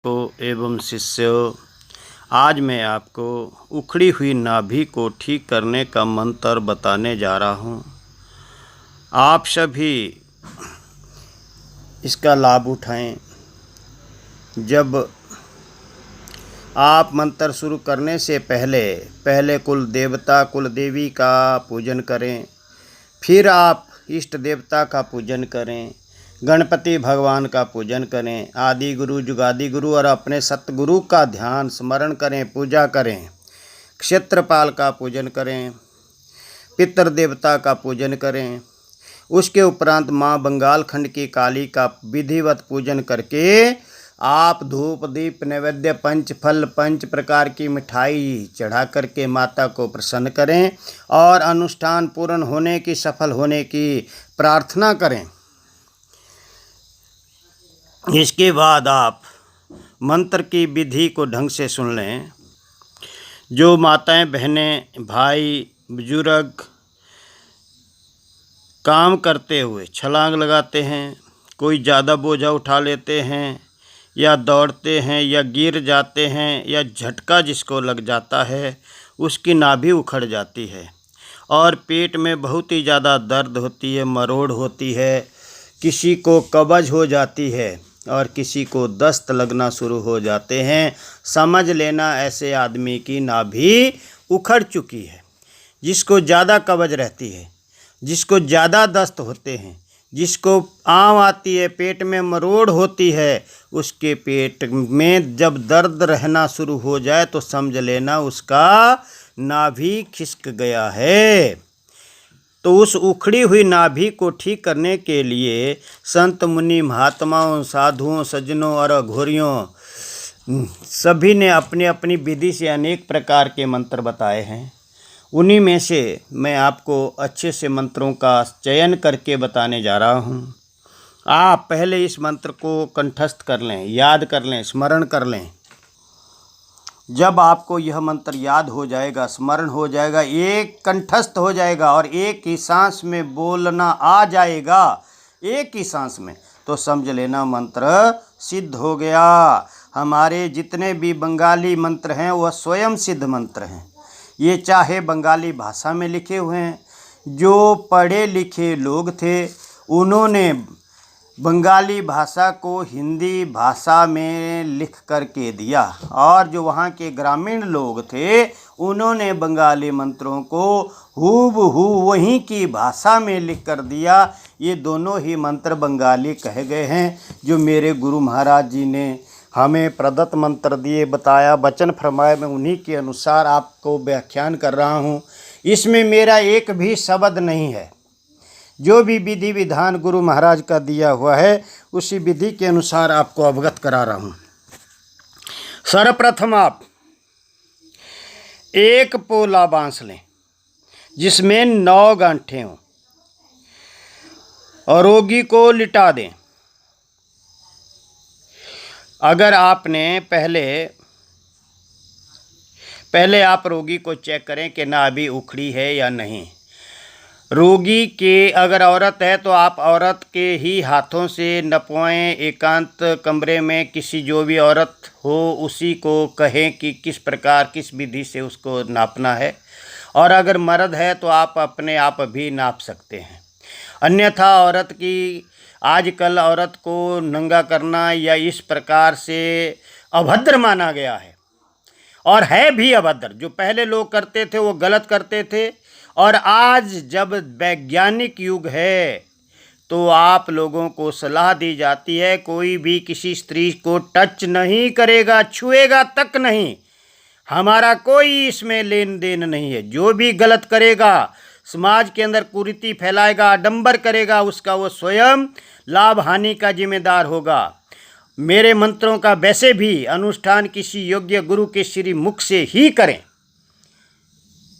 भक्तों एवं शिष्यों, आज मैं आपको उखड़ी हुई नाभि को ठीक करने का मंत्र बताने जा रहा हूँ। आप सभी इसका लाभ उठाएं। जब आप मंत्र शुरू करने से पहले कुल देवता कुल देवी का पूजन करें, फिर आप इष्ट देवता का पूजन करें, गणपति भगवान का पूजन करें, आदि गुरु जुगादि गुरु और अपने सतगुरु का ध्यान स्मरण करें, पूजा करें, क्षेत्रपाल का पूजन करें, पितृ देवता का पूजन करें। उसके उपरांत माँ बंगाल खंड की काली का विधिवत पूजन करके आप धूप दीप नैवेद्य पंच फल पंच प्रकार की मिठाई चढ़ा करके माता को प्रसन्न करें और अनुष्ठान पूर्ण होने की सफल होने की प्रार्थना करें। इसके बाद आप मंत्र की विधि को ढंग से सुन लें। जो माताएं बहनें भाई बुजुर्ग काम करते हुए छलांग लगाते हैं, कोई ज़्यादा बोझा उठा लेते हैं या दौड़ते हैं या गिर जाते हैं या झटका जिसको लग जाता है, उसकी नाभि उखड़ जाती है और पेट में बहुत ही ज़्यादा दर्द होती है, मरोड़ होती है, किसी को कब्ज हो जाती है और किसी को दस्त लगना शुरू हो जाते हैं, समझ लेना ऐसे आदमी की नाभि उखड़ चुकी है। जिसको ज़्यादा कब्ज रहती है, जिसको ज़्यादा दस्त होते हैं, जिसको आम आती है, पेट में मरोड़ होती है, उसके पेट में जब दर्द रहना शुरू हो जाए तो समझ लेना उसका नाभि खिसक गया है। तो उस उखड़ी हुई नाभि को ठीक करने के लिए संत मुनि महात्माओं साधुओं सज्जनों और अघोरियों सभी ने अपनी अपनी विधि से अनेक प्रकार के मंत्र बताए हैं। उन्हीं में से मैं आपको अच्छे से मंत्रों का चयन करके बताने जा रहा हूँ। आप पहले इस मंत्र को कंठस्थ कर लें, याद कर लें, स्मरण कर लें। जब आपको यह मंत्र याद हो जाएगा, स्मरण हो जाएगा, एक कंठस्थ हो जाएगा और एक ही सांस में बोलना आ जाएगा, एक ही सांस में, तो समझ लेना मंत्र सिद्ध हो गया। हमारे जितने भी बंगाली मंत्र हैं वह स्वयं सिद्ध मंत्र हैं। ये चाहे बंगाली भाषा में लिखे हुए हैं, जो पढ़े लिखे लोग थे उन्होंने बंगाली भाषा को हिंदी भाषा में लिख करके दिया और जो वहाँ के ग्रामीण लोग थे उन्होंने बंगाली मंत्रों को हूबहू वहीं की भाषा में लिख कर दिया। ये दोनों ही मंत्र बंगाली कहे गए हैं, जो मेरे गुरु महाराज जी ने हमें प्रदत्त मंत्र दिए, बताया, वचन फरमाए। मैं उन्हीं के अनुसार आपको व्याख्यान कर रहा हूँ। इसमें मेरा एक भी शब्द नहीं है। जो भी विधि विधान गुरु महाराज का दिया हुआ है उसी विधि के अनुसार आपको अवगत करा रहा हूँ। सर्वप्रथम आप एक पोला बांस लें जिसमें 9 गांठें हों और रोगी को लिटा दें। अगर आपने पहले आप रोगी को चेक करें कि नाभि उखड़ी है या नहीं। रोगी के अगर औरत है तो आप औरत के ही हाथों से नपवाएं। एकांत कमरे में किसी जो भी औरत हो उसी को कहें कि किस प्रकार किस विधि से उसको नापना है, और अगर मर्द है तो आप अपने आप भी नाप सकते हैं। अन्यथा औरत की आजकल औरत को नंगा करना या इस प्रकार से अभद्र माना गया है और है भी अभद्र। जो पहले लोग करते थे वो गलत करते थे, और आज जब वैज्ञानिक युग है तो आप लोगों को सलाह दी जाती है कोई भी किसी स्त्री को टच नहीं करेगा, छुएगा तक नहीं। हमारा कोई इसमें लेन देन नहीं है। जो भी गलत करेगा, समाज के अंदर कुरीति फैलाएगा, आडंबर करेगा, उसका वो स्वयं लाभ हानि का जिम्मेदार होगा। मेरे मंत्रों का वैसे भी अनुष्ठान किसी योग्य गुरु के श्री मुख से ही करें,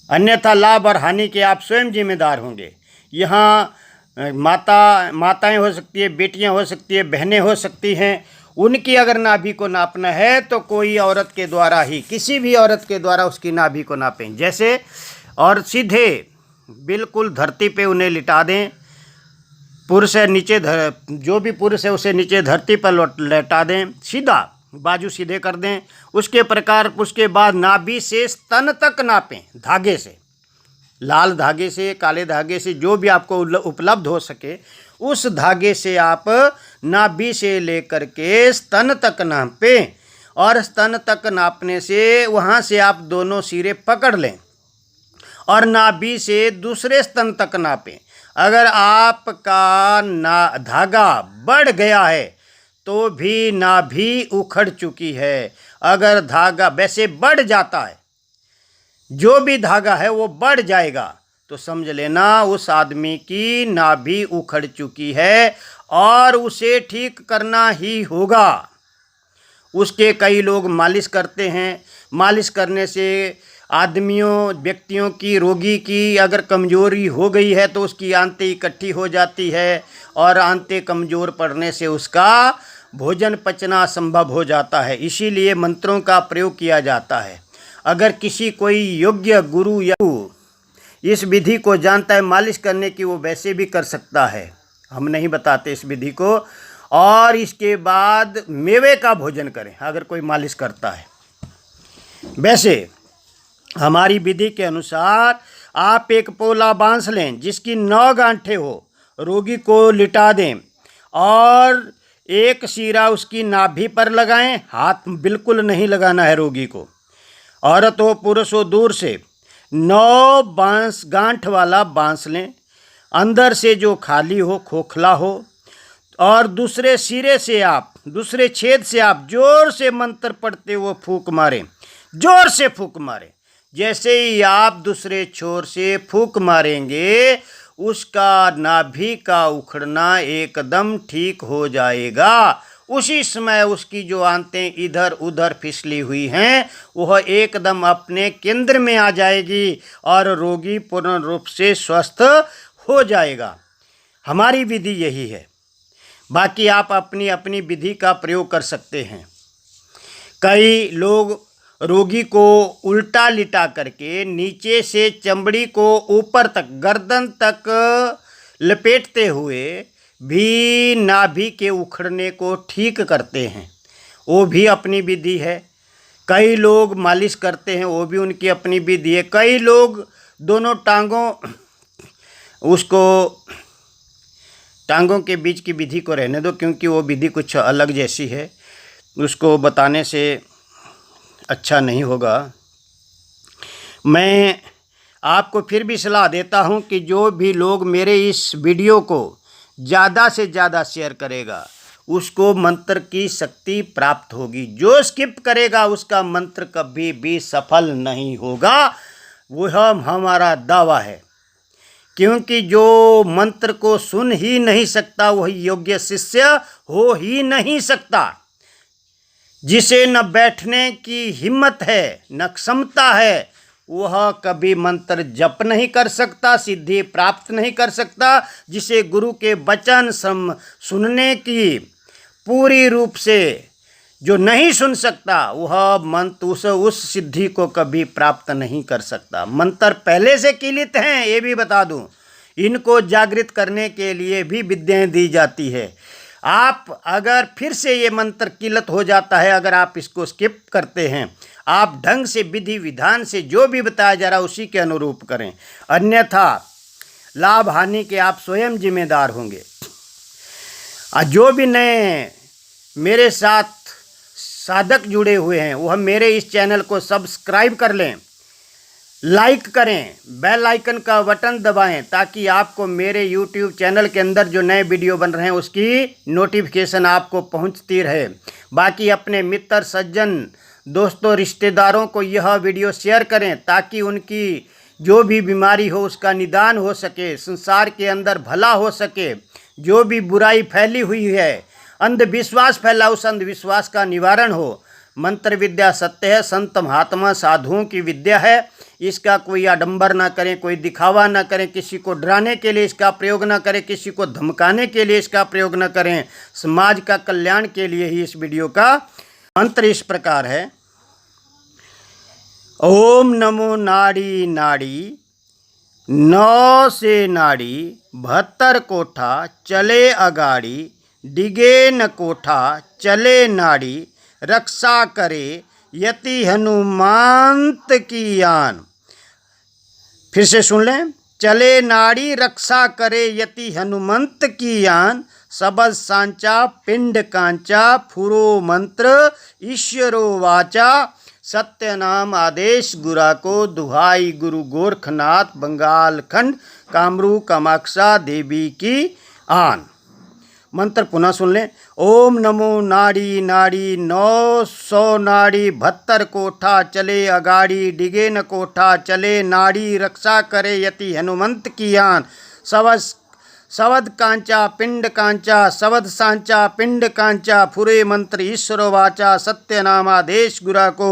अन्यथा लाभ और हानि के आप स्वयं जिम्मेदार होंगे। यहाँ माताएं हो सकती है, बेटियां हो सकती है, बहनें हो सकती हैं, उनकी अगर नाभि को नापना है तो कोई औरत के द्वारा ही, किसी भी औरत के द्वारा उसकी नाभि को नापें जैसे, और सीधे बिल्कुल धरती पे उन्हें लिटा दें। पुरुष है नीचे जो भी पुरुष है उसे नीचे धरती पर लेटा दें, सीधा बाजू सीधे कर दें। उसके बाद नाभि से स्तन तक नापें धागे से, लाल धागे से, काले धागे से, जो भी आपको उपलब्ध हो सके उस धागे से आप नाभि से लेकर के स्तन तक नापें। और स्तन तक नापने से वहाँ से आप दोनों सिरे पकड़ लें और नाभि से दूसरे स्तन तक नापें। अगर आपका धागा बढ़ गया है तो भी नाभि उखड़ चुकी है। अगर धागा वैसे बढ़ जाता है, जो भी धागा है वो बढ़ जाएगा, तो समझ लेना उस आदमी की नाभि उखड़ चुकी है और उसे ठीक करना ही होगा। उसके कई लोग मालिश करते हैं। मालिश करने से व्यक्तियों की, रोगी की अगर कमजोरी हो गई है तो उसकी आंतें इकट्ठी हो जाती है और आंतें कमज़ोर पड़ने से उसका भोजन पचना असंभव हो जाता है। इसीलिए मंत्रों का प्रयोग किया जाता है। अगर किसी कोई योग्य गुरु या इस विधि को जानता है मालिश करने की, वो वैसे भी कर सकता है, हम नहीं बताते इस विधि को। और इसके बाद मेवे का भोजन करें अगर कोई मालिश करता है। वैसे हमारी विधि के अनुसार आप एक पोला बांस लें जिसकी 9 गांठें हो, रोगी को लिटा दें और एक सीरा उसकी नाभि पर लगाएं। हाथ बिल्कुल नहीं लगाना है रोगी को। औरत हो पुरुष हो, दूर से 9 गांठ वाला बांस लें, अंदर से जो खाली हो, खोखला हो, और दूसरे छेद से आप जोर से मंत्र पढ़ते हुए फूंक मारें, जोर से फूंक मारें। जैसे ही आप दूसरे छोर से फूंक मारेंगे उसका नाभि का उखड़ना एकदम ठीक हो जाएगा। उसी समय उसकी जो आंतें इधर उधर फिसली हुई हैं वह एकदम अपने केंद्र में आ जाएगी और रोगी पूर्ण रूप से स्वस्थ हो जाएगा। हमारी विधि यही है। बाकी आप अपनी अपनी विधि का प्रयोग कर सकते हैं। कई लोग रोगी को उल्टा लिटा करके नीचे से चमड़ी को ऊपर तक, गर्दन तक लपेटते हुए भी नाभि के उखड़ने को ठीक करते हैं, वो भी अपनी विधि है। कई लोग मालिश करते हैं, वो भी उनकी अपनी विधि है। कई लोग दोनों टांगों के बीच की विधि को रहने दो, क्योंकि वो विधि कुछ अलग जैसी है, उसको बताने से अच्छा नहीं होगा। मैं आपको फिर भी सलाह देता हूं कि जो भी लोग मेरे इस वीडियो को ज़्यादा से ज़्यादा शेयर करेगा उसको मंत्र की शक्ति प्राप्त होगी। जो स्किप करेगा उसका मंत्र कभी भी सफल नहीं होगा, वह हमारा दावा है। क्योंकि जो मंत्र को सुन ही नहीं सकता वही योग्य शिष्य हो ही नहीं सकता। जिसे न बैठने की हिम्मत है न क्षमता है, वह कभी मंत्र जप नहीं कर सकता, सिद्धि प्राप्त नहीं कर सकता। जिसे गुरु के वचन सुनने की पूरी रूप से जो नहीं सुन सकता, वह मंत्र उस सिद्धि को कभी प्राप्त नहीं कर सकता। मंत्र पहले से किलित हैं, ये भी बता दूं। इनको जागृत करने के लिए भी विद्याएं दी जाती है। आप अगर फिर से ये मंत्र किलित हो जाता है, अगर आप इसको स्किप करते हैं, आप ढंग से विधि विधान से जो भी बताया जा रहा है उसी के अनुरूप करें, अन्यथा लाभ हानि के आप स्वयं जिम्मेदार होंगे। जो भी नए मेरे साथ साधक जुड़े हुए हैं वह मेरे इस चैनल को सब्सक्राइब कर लें, लाइक करें, बेल आइकन का बटन दबाएं, ताकि आपको मेरे यूट्यूब चैनल के अंदर जो नए वीडियो बन रहे हैं उसकी नोटिफिकेशन आपको पहुंचती रहे। बाकी अपने मित्र सज्जन दोस्तों रिश्तेदारों को यह वीडियो शेयर करें, ताकि उनकी जो भी बीमारी हो उसका निदान हो सके, संसार के अंदर भला हो सके। जो भी बुराई फैली हुई है, अंधविश्वास फैला, उस अंधविश्वास का निवारण हो। मंत्र विद्या सत्य है, संत महात्मा साधुओं की विद्या है। इसका कोई आडंबर ना करें, कोई दिखावा ना करें, किसी को डराने के लिए इसका प्रयोग ना करें, किसी को धमकाने के लिए इसका प्रयोग ना करें। समाज का कल्याण के लिए ही इस वीडियो का मंत्र इस प्रकार है। ओम नमो नाड़ी नाड़ी, 9 से नाड़ी, 72 कोठा चले अगाड़ी, डिगे न कोठा चले नाड़ी, रक्षा करे यति हनुमंत की आन। फिर से सुन लें। चले नाड़ी रक्षा करे यति हनुमंत की आन, सबद सांचा पिंड कांचा फुरो मंत्र ईश्वरो वाचा, सत्य नाम आदेश गुरा को दुहाई गुरु गोरखनाथ बंगाल खंड कामरू कामाक्षा देवी की आन। मंत्र पुनः सुन लें। ओम नमो नाड़ी नाड़ी 900 नाड़ी 72 कोठा चले अगाड़ी, डिगे न कोठा चले नाड़ी रक्षा करे यति हनुमंत की आन, सवद कांचा पिंड कांचा सवद सांचा पिंड कांचा फुरे मंत्र ईश्वर वाचा, सत्य नामादेश गुरा को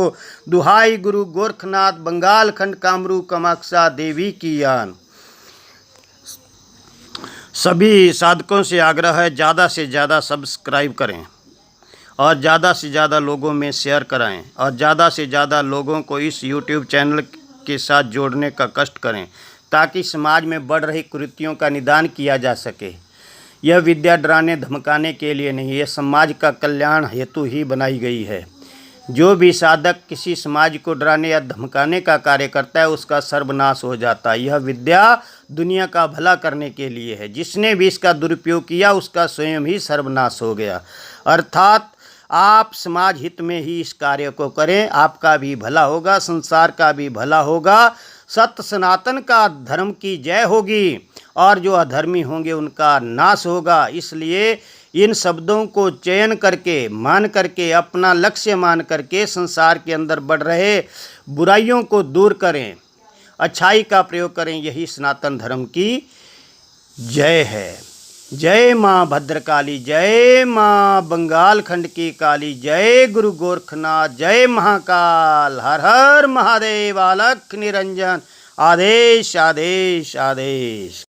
दुहाई गुरु गोरखनाथ बंगाल खंड कामरू कामाक्षा देवी की आन। सभी साधकों से आग्रह है ज़्यादा से ज़्यादा सब्सक्राइब करें और ज़्यादा से ज़्यादा लोगों में शेयर कराएं और ज़्यादा से ज़्यादा लोगों को इस YouTube चैनल के साथ जोड़ने का कष्ट करें, ताकि समाज में बढ़ रही कुरीतियों का निदान किया जा सके। यह विद्या डराने धमकाने के लिए नहीं, यह समाज का कल्याण हेतु ही बनाई गई है। जो भी साधक किसी समाज को डराने या धमकाने का कार्य करता है, उसका सर्वनाश हो जाता है। यह विद्या दुनिया का भला करने के लिए है। जिसने भी इसका दुरुपयोग किया, उसका स्वयं ही सर्वनाश हो गया। अर्थात आप समाज हित में ही इस कार्य को करें, आपका भी भला होगा, संसार का भी भला होगा, सत्य सनातन का धर्म की जय होगी और जो अधर्मी होंगे उनका नाश होगा। इसलिए इन शब्दों को चयन करके मान करके अपना लक्ष्य मान करके संसार के अंदर बढ़ रहे बुराइयों को दूर करें, अच्छाई का प्रयोग करें। यही सनातन धर्म की जय है। जय माँ भद्रकाली, जय माँ बंगाल खंड की काली, जय गुरु गोरखनाथ, जय महाकाल, हर हर महादेव, अलख निरंजन, आदेश आदेश आदेश।